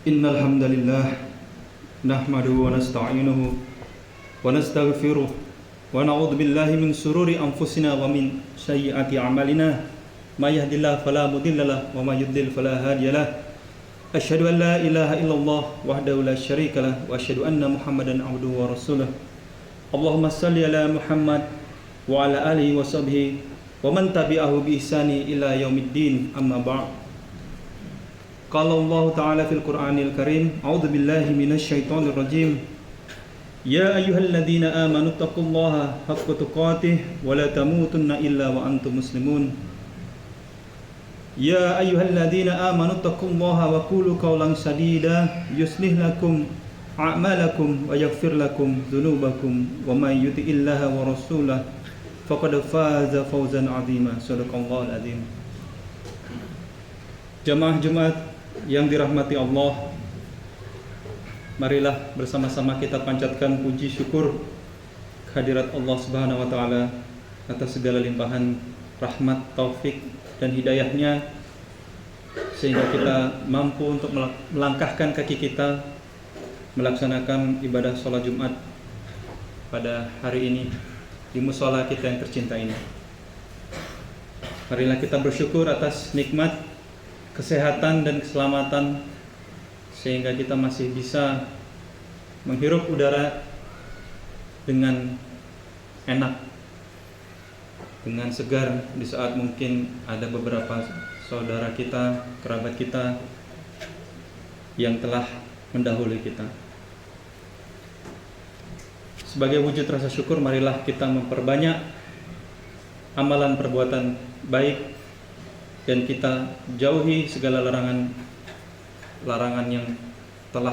Innal hamdalillah nahmaduhu wa nasta'inuhu wa nastaghfiruh wa na'udzu billahi min shururi anfusina wa min sayyiati a'malina may yahdihillahu fala mudhillalah wa may yudlil fala hadiyalah. Asyhadu an la ilaha illallah wahdahu la syarikalah wa asyhadu anna Muhammadan abduhu wa rasuluh. Allahumma shalli ala Muhammad wa ala alihi wa sahbihi wa man tabi'ahu bi ihsani ila yaumiddin, amma ba'd. Qala Allah Ta'ala fil Qur'anil Karim, a'udzu billahi minasy syaithanir rajim. Ya ayyuhalladzina amanu taqullaha haqqa tuqatih wa la tamutunna illa wa antum muslimun. Ya ayyuhalladzina amanu taqullaha wa qulu qawlan sadida yuslih lakum a'malakum wa yaghfir lakum dzunubakum wa may yuti'illaha wa rasulahu faqad faza fawzan 'azima. Shadaqallahul 'azim. Jamaah Jumat yang dirahmati Allah, marilah bersama-sama kita panjatkan puji syukur kehadirat Allah Subhanahu wa taala atas segala limpahan rahmat, taufik dan hidayahnya, sehingga kita mampu untuk melangkahkan kaki kita melaksanakan ibadah sholat Jumat pada hari ini di mushola kita yang tercinta ini. Marilah kita bersyukur atas nikmat kesehatan dan keselamatan, sehingga kita masih bisa menghirup udara dengan enak, dengan segar di saat mungkin ada beberapa saudara kita, kerabat kita yang telah mendahului kita. Sebagai wujud rasa syukur, marilah kita memperbanyak amalan perbuatan baik dan kita jauhi segala larangan yang telah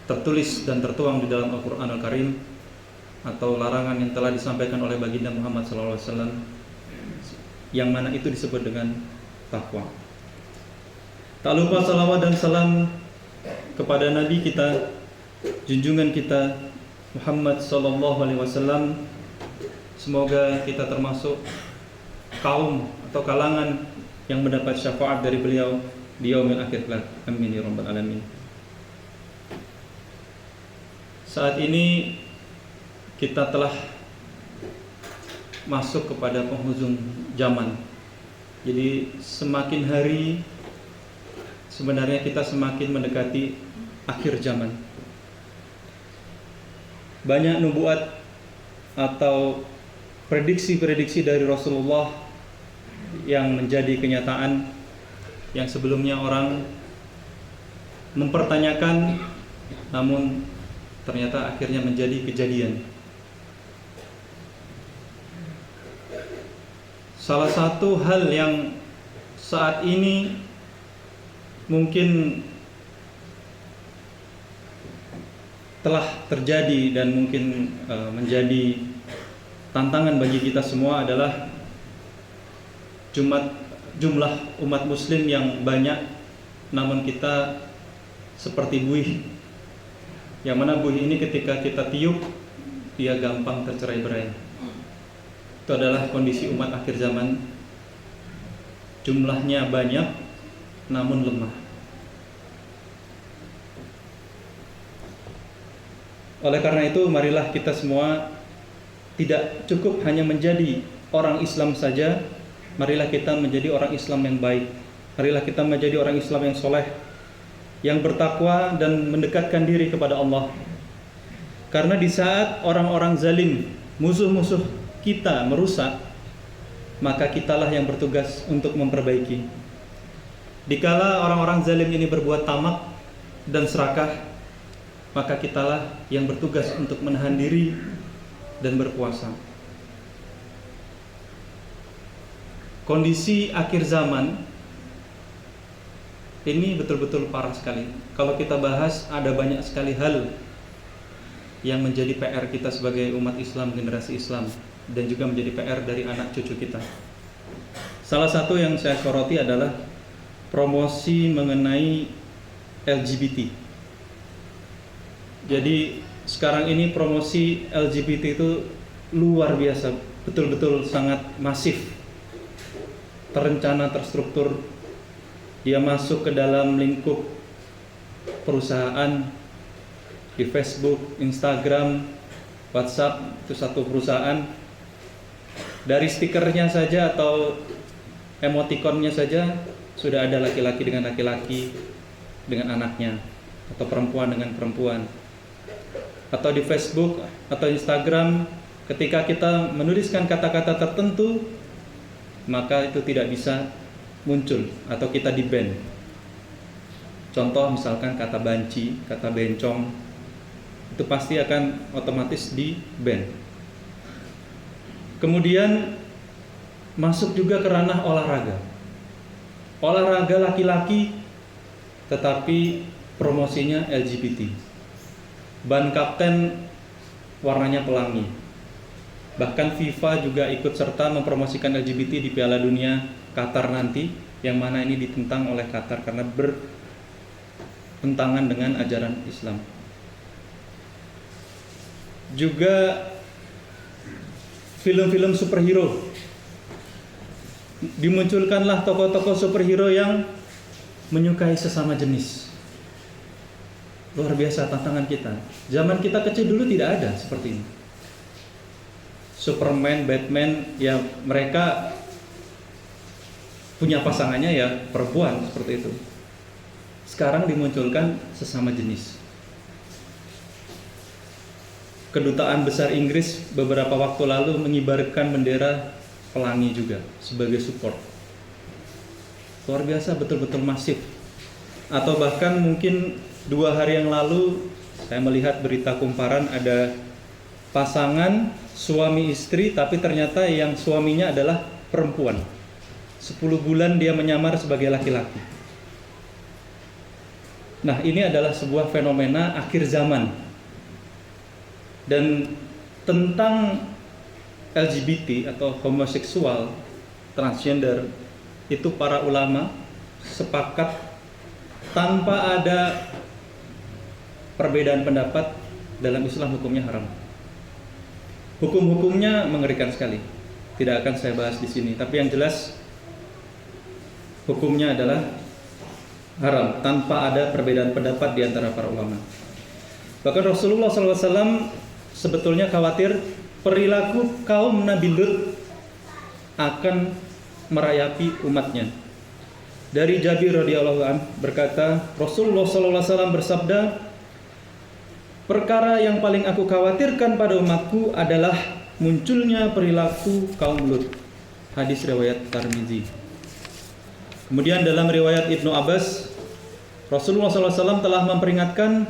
tertulis dan tertuang di dalam Al-Quran Al-Karim, atau larangan yang telah disampaikan oleh baginda Muhammad SAW, yang mana itu disebut dengan takwa. Tak lupa salawat dan salam kepada Nabi kita, junjungan kita Muhammad SAW. Semoga kita termasuk kaum atau kalangan yang mendapat syafaat dari beliau di yaumil akhir kelak. Amin ya rabbal alamin. Saat ini kita telah masuk kepada penghujung zaman. Jadi semakin hari sebenarnya kita semakin mendekati akhir zaman. Banyak nubuat atau prediksi-prediksi dari Rasulullah yang menjadi kenyataan, yang sebelumnya orang mempertanyakan, namun ternyata akhirnya menjadi kejadian. Salah satu hal yang saat ini mungkin telah terjadi dan mungkin menjadi tantangan bagi kita semua adalah jumlah umat muslim yang banyak, namun kita seperti buih, yang mana buih ini ketika kita tiup dia gampang tercerai-berai. Itu adalah kondisi umat akhir zaman. Jumlahnya banyak namun lemah. Oleh karena itu, marilah kita semua tidak cukup hanya menjadi orang Islam saja. Marilah kita menjadi orang Islam yang baik. Marilah kita menjadi orang Islam yang soleh, yang bertakwa dan mendekatkan diri kepada Allah. Karena di saat orang-orang zalim, musuh-musuh kita merusak, maka kitalah yang bertugas untuk memperbaiki. Dikala orang-orang zalim ini berbuat tamak dan serakah, maka kitalah yang bertugas untuk menahan diri dan berpuasa. Kondisi akhir zaman ini betul-betul parah sekali. Kalau kita bahas, ada banyak sekali hal yang menjadi PR kita sebagai umat Islam, generasi Islam, dan juga menjadi PR dari anak cucu kita. Salah satu yang saya soroti adalah promosi mengenai LGBT. Jadi sekarang ini promosi LGBT itu luar biasa, betul-betul sangat masif. terencana, terstruktur. Dia masuk ke dalam lingkup perusahaan di Facebook, Instagram, WhatsApp, itu satu perusahaan. Dari stikernya saja atau emotikonnya saja sudah ada laki-laki dengan laki-laki dengan anaknya, atau perempuan dengan perempuan. Atau di Facebook atau Instagram, ketika kita menuliskan kata-kata tertentu, maka itu tidak bisa muncul atau kita di-ban. Contoh misalkan kata banci, kata bencong, itu pasti akan otomatis di-ban. Kemudian masuk juga ke ranah olahraga. Olahraga laki-laki tetapi promosinya LGBT. Ban kapten warnanya pelangi. Bahkan FIFA juga ikut serta mempromosikan LGBT di Piala Dunia Qatar nanti, yang mana ini ditentang oleh Qatar karena bertentangan dengan ajaran Islam. Juga film-film superhero, dimunculkanlah tokoh-tokoh superhero yang menyukai sesama jenis. Luar biasa tantangan kita. Zaman kita kecil dulu tidak ada seperti ini. Superman, Batman, ya mereka punya pasangannya ya perempuan seperti itu. Sekarang dimunculkan sesama jenis. Kedutaan besar Inggris beberapa waktu lalu mengibarkan bendera pelangi juga sebagai support. Luar biasa, betul-betul masif. Atau bahkan mungkin 2 hari yang lalu saya melihat berita kumparan, ada pasangan suami istri tapi ternyata yang suaminya adalah perempuan. 10 bulan dia menyamar sebagai laki-laki. Nah, ini adalah sebuah fenomena akhir zaman. Dan tentang LGBT atau homoseksual, transgender, itu para ulama sepakat tanpa ada perbedaan pendapat, dalam Islam hukumnya haram. Hukum-hukumnya mengerikan sekali. Tidak akan saya bahas di sini, tapi yang jelas hukumnya adalah haram tanpa ada perbedaan pendapat di antara para ulama. Bahkan Rasulullah SAW sebetulnya khawatir perilaku kaum Nabi Lut akan merayapi umatnya. Dari Jabir radhiyallahu anhu berkata, Rasulullah SAW bersabda, perkara yang paling aku khawatirkan pada umatku adalah munculnya perilaku kaum Lut. Hadis riwayat Tirmizi. Kemudian dalam riwayat Ibnu Abbas, Rasulullah SAW telah memperingatkan,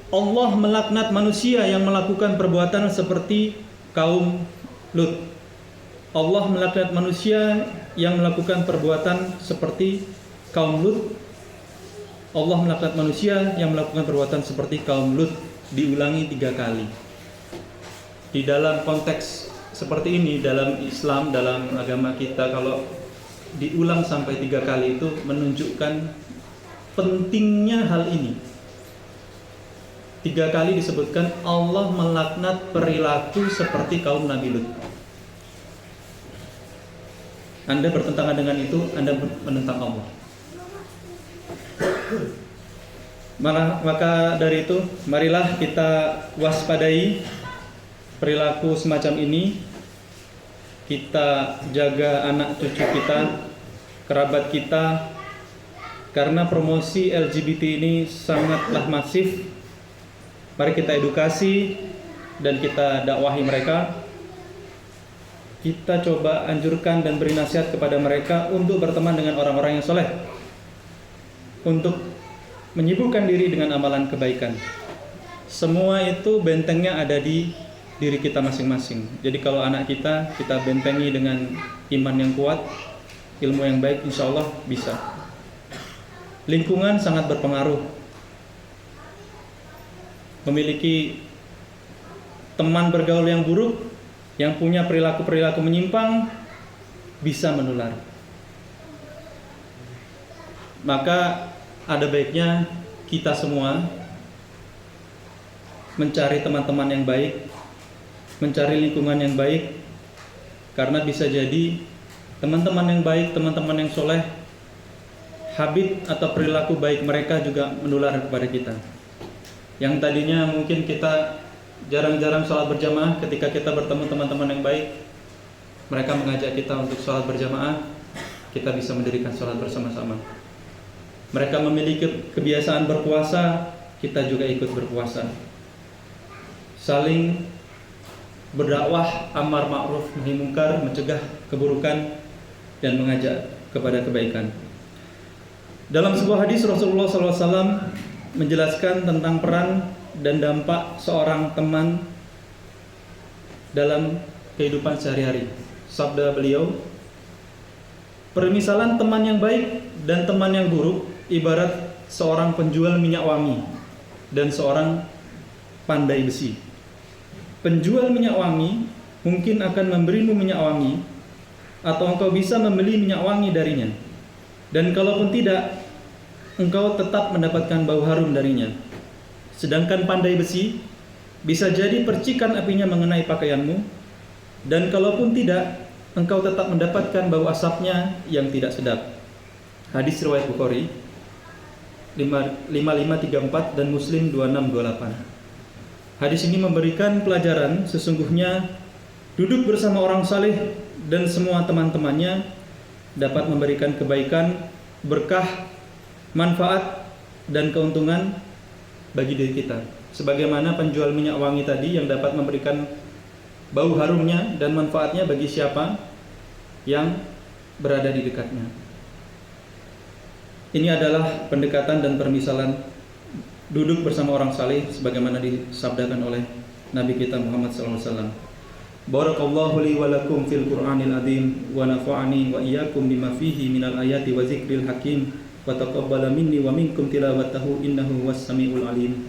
Allah melaknat manusia yang melakukan perbuatan seperti kaum Lut. Allah melaknat manusia yang melakukan perbuatan seperti kaum Lut. Allah melaknat manusia yang melakukan perbuatan seperti kaum Lut, diulangi 3 kali. Di dalam konteks seperti ini, dalam Islam, dalam agama kita, kalau diulang sampai 3 kali itu menunjukkan pentingnya hal ini. 3 kali disebutkan Allah melaknat perilaku seperti kaum Nabi Lut. Anda bertentangan dengan itu, Anda menentang Allah. Maka dari itu, marilah kita waspadai perilaku semacam ini. Kita jaga anak cucu kita, kerabat kita, karena promosi LGBT ini sangatlah masif. Mari kita edukasi dan kita dakwahi mereka. Kita coba anjurkan dan beri nasihat kepada mereka untuk berteman dengan orang-orang yang soleh, untuk menyibukkan diri dengan amalan kebaikan. Semua itu bentengnya ada di diri kita masing-masing. Jadi kalau anak kita bentengi dengan iman yang kuat, ilmu yang baik, insya Allah bisa. Lingkungan sangat berpengaruh. Memiliki teman bergaul yang buruk, yang punya perilaku-perilaku menyimpang, bisa menular. Maka ada baiknya kita semua mencari teman-teman yang baik, mencari lingkungan yang baik, karena bisa jadi teman-teman yang baik, teman-teman yang soleh, habit atau perilaku baik mereka juga menular kepada kita. Yang tadinya mungkin kita jarang-jarang sholat berjamaah, ketika kita bertemu teman-teman yang baik, mereka mengajak kita untuk sholat berjamaah, kita bisa mendirikan sholat bersama-sama. Mereka memiliki kebiasaan berpuasa, kita juga ikut berpuasa. Saling berdakwah, amar ma'ruf nahi mungkar, mencegah keburukan dan mengajak kepada kebaikan. Dalam sebuah hadis Rasulullah SAW menjelaskan tentang peran dan dampak seorang teman dalam kehidupan sehari-hari. Sabda beliau, permisalan teman yang baik dan teman yang buruk ibarat seorang penjual minyak wangi dan seorang pandai besi. Penjual minyak wangi mungkin akan memberimu minyak wangi, atau engkau bisa membeli minyak wangi darinya. Dan kalaupun tidak, engkau tetap mendapatkan bau harum darinya. Sedangkan pandai besi bisa jadi percikan apinya mengenai pakaianmu, dan kalaupun tidak, engkau tetap mendapatkan bau asapnya yang tidak sedap. Hadis riwayat Bukhari 5534 dan Muslim 2628. Hadis ini memberikan pelajaran sesungguhnya duduk bersama orang saleh dan semua teman-temannya dapat memberikan kebaikan, berkah, manfaat dan keuntungan bagi diri kita. Sebagaimana penjual minyak wangi tadi yang dapat memberikan bau harumnya dan manfaatnya bagi siapa yang berada di dekatnya. Ini adalah pendekatan dan permisalan duduk bersama orang saleh sebagaimana disabdakan oleh Nabi kita Muhammad SAW. Barakallahu li wa lakum fil Qur'anil azim wa nafa'ani wa iyyakum bima fihi minal ayati wa zikril hakim wa taqabbala minni wa minkum tilawatahu innahu was-sami'ul alim.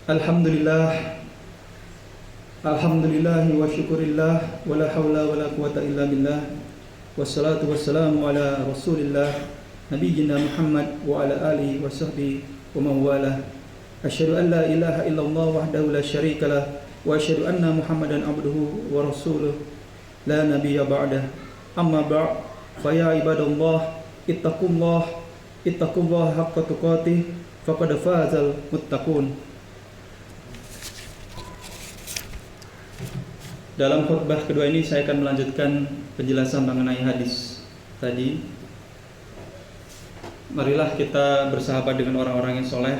Alhamdulillah wa syukurillah wa la hawla wa la quwata illa billah wassalatu wassalamu ala rasulillah nabiyyina Muhammad wa ala alihi wa sahbihi wa mawalah. Asyhadu an la ilaha illallah wahdahu la syarikalah wa asyhadu anna Muhammadan abduhu wa rasuluh la nabiyya ba'dah. Amma ba'd, fa ya ibadallah ittaqullaha haqqa tuqatih faqad fazal muttaqun. Dalam khutbah kedua ini saya akan melanjutkan penjelasan mengenai hadis tadi. Marilah kita bersahabat dengan orang-orang yang soleh,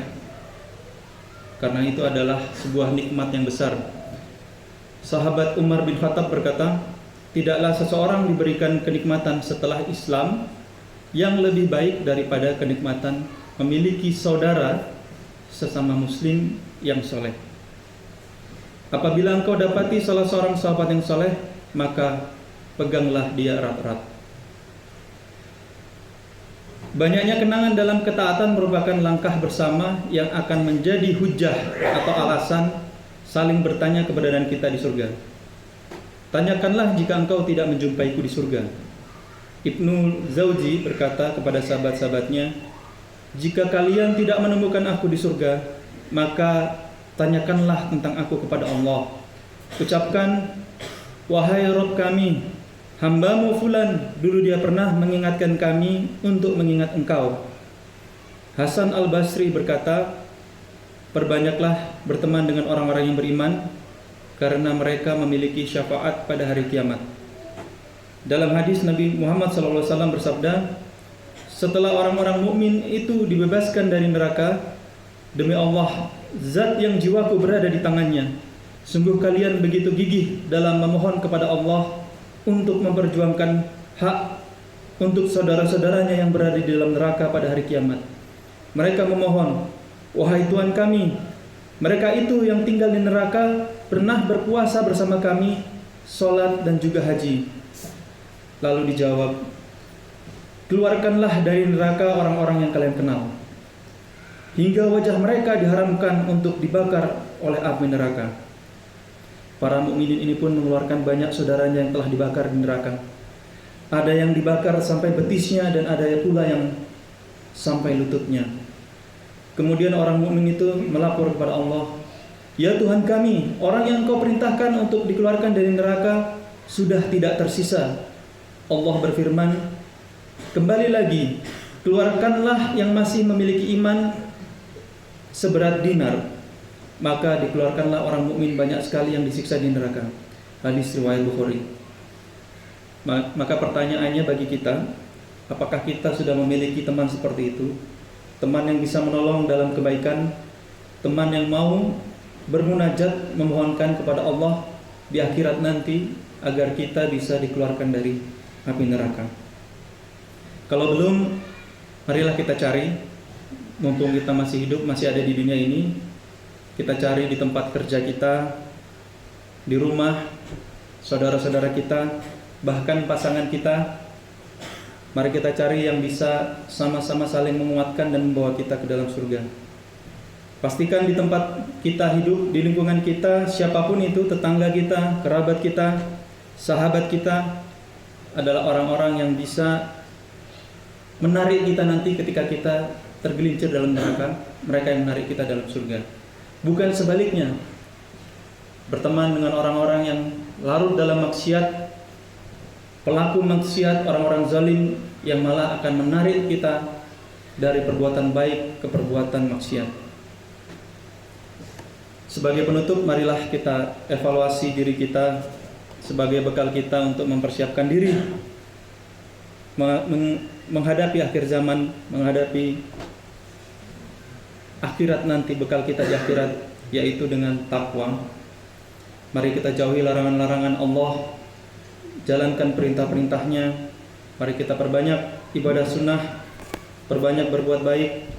karena itu adalah sebuah nikmat yang besar. Sahabat Umar bin Khattab berkata, tidaklah seseorang diberikan kenikmatan setelah Islam yang lebih baik daripada kenikmatan memiliki saudara sesama muslim yang soleh. Apabila engkau dapati salah seorang sahabat yang saleh, maka peganglah dia erat-erat. Banyaknya kenangan dalam ketaatan merupakan langkah bersama yang akan menjadi hujah atau alasan saling bertanya keberadaan kita di surga. Tanyakanlah jika engkau tidak menjumpaiku di surga. Ibnu Zawji berkata kepada sahabat-sahabatnya, jika kalian tidak menemukan aku di surga, maka tanyakanlah tentang aku kepada Allah. Ucapkan, wahai Rabb kami, hambamu fulan, dulu dia pernah mengingatkan kami untuk mengingat engkau. Hasan al-Basri berkata, perbanyaklah berteman dengan orang-orang yang beriman, karena mereka memiliki syafaat pada hari kiamat. Dalam hadis Nabi Muhammad SAW bersabda, setelah orang-orang mukmin itu dibebaskan dari neraka, demi Allah, zat yang jiwaku berada di tangannya, sungguh kalian begitu gigih dalam memohon kepada Allah untuk memperjuangkan hak untuk saudara-saudaranya yang berada di dalam neraka pada hari kiamat. Mereka memohon, wahai Tuhan kami, mereka itu yang tinggal di neraka pernah berpuasa bersama kami, sholat dan juga haji. Lalu dijawab, keluarkanlah dari neraka orang-orang yang kalian kenal. hingga wajah mereka diharamkan untuk dibakar oleh api neraka. Para mukminin ini pun mengeluarkan banyak saudaranya yang telah dibakar di neraka. Ada yang dibakar sampai betisnya dan ada pula yang sampai lututnya. Kemudian orang mukmin itu melapor kepada Allah, "Ya Tuhan kami, orang yang Kau perintahkan untuk dikeluarkan dari neraka sudah tidak tersisa." Allah berfirman, "Kembali lagi, keluarkanlah yang masih memiliki iman seberat dinar." Maka dikeluarkanlah orang mukmin banyak sekali yang disiksa di neraka. Hadis riwayat Bukhari. Maka pertanyaannya bagi kita, apakah kita sudah memiliki teman seperti itu? Teman yang bisa menolong dalam kebaikan, teman yang mau bermunajat memohonkan kepada Allah di akhirat nanti agar kita bisa dikeluarkan dari api neraka. Kalau belum, marilah kita cari, mumpung kita masih hidup, masih ada di dunia ini, kita cari di tempat kerja kita, di rumah, saudara-saudara kita, bahkan pasangan kita. Mari kita cari yang bisa sama-sama saling menguatkan dan membawa kita ke dalam surga. Pastikan di tempat kita hidup, di lingkungan kita, siapapun itu, tetangga kita, kerabat kita, sahabat kita, adalah orang-orang yang bisa menarik kita nanti ketika kita tergelincir dalam neraka. Mereka yang menarik kita dalam surga. Bukan sebaliknya, berteman dengan orang-orang yang larut dalam maksiat, pelaku maksiat, orang-orang zalim yang malah akan menarik kita dari perbuatan baik ke perbuatan maksiat. Sebagai penutup, marilah kita evaluasi diri kita sebagai bekal kita untuk mempersiapkan diri menghadapi akhir zaman, menghadapi akhirat nanti. Bekal kita di akhirat yaitu dengan takwa. Mari kita jauhi larangan-larangan Allah, jalankan perintah-perintahnya. Mari kita perbanyak ibadah sunnah, perbanyak berbuat baik,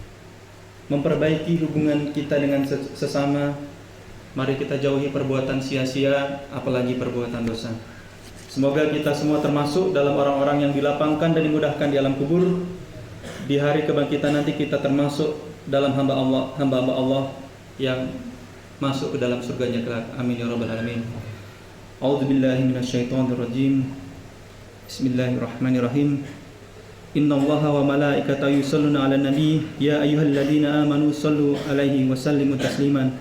memperbaiki hubungan kita dengan sesama. Mari kita jauhi perbuatan sia-sia, apalagi perbuatan dosa. Semoga kita semua termasuk dalam orang-orang yang dilapangkan dan dimudahkan di alam kubur. Di hari kebangkitan nanti kita termasuk dalam hamba Allah yang masuk ke dalam surganya kelak. Amin ya rabbal alamin. A'udzubillahi minasyaitonirrajim. Bismillahirrahmanirrahim. Innallaha wa malaikatahu yusholluna 'alan nabi ya ayyuhalladzina amanu shallu 'alaihi wa sallimu tasliman.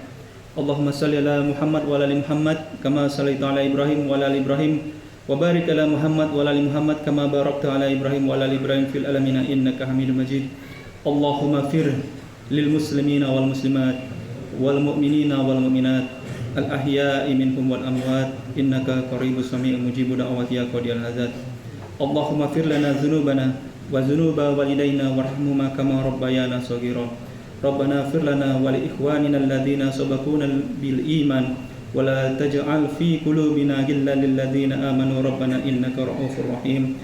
Allahumma shalli ala Muhammad wa ala ali Muhammad kama shallaita ala Ibrahim wa ala ali Ibrahim wa barik ala Muhammad wa ala ali Muhammad kama barakta ala Ibrahim wa ala ali Ibrahim fil alamin innaka Hamidum Majid. Allahumma fir lil muslimina wal muslimat wal mu'minina wal mu'minat al ahya'i minhum wal amwat innaka qaribus sami'un mujibud da'wati ya qadiyal hadzat. Allahumma fir lana dzunubana wa dzunuba walidayna warhamhuma kama rabbayana shaghira. Rabbana fir lana wa li ikhwanina alladhina sabaquna bil iman wa la taj'al fi qulubina ghillan lil ladzina amanu rabbana innaka ra'ufur rahim.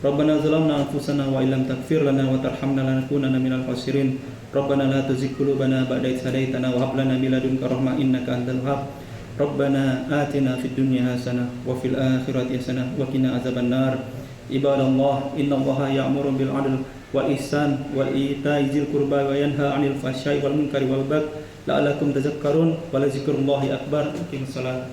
Rabbana zalamna anfusana wa illam taghfir lana wa tarhamna lanakunanna minal khasirin. Rabbana la tuzigh qulubana ba'da idh hadaytana wa hab lana min ladunka rahmah innaka antal wahhab. Rabbana atina fid dunya hasanah wa fil akhirati hasanah wa qina azabannar. Ibadallah, innallaha ya'muru bil 'adli wal ihsan wa ita'i dzil qurba wa yanha 'anil fahsya'i wal munkari wal baghi la'allakum tadhakkarun wa la dzikrullahi akbar. Aqimish shalah.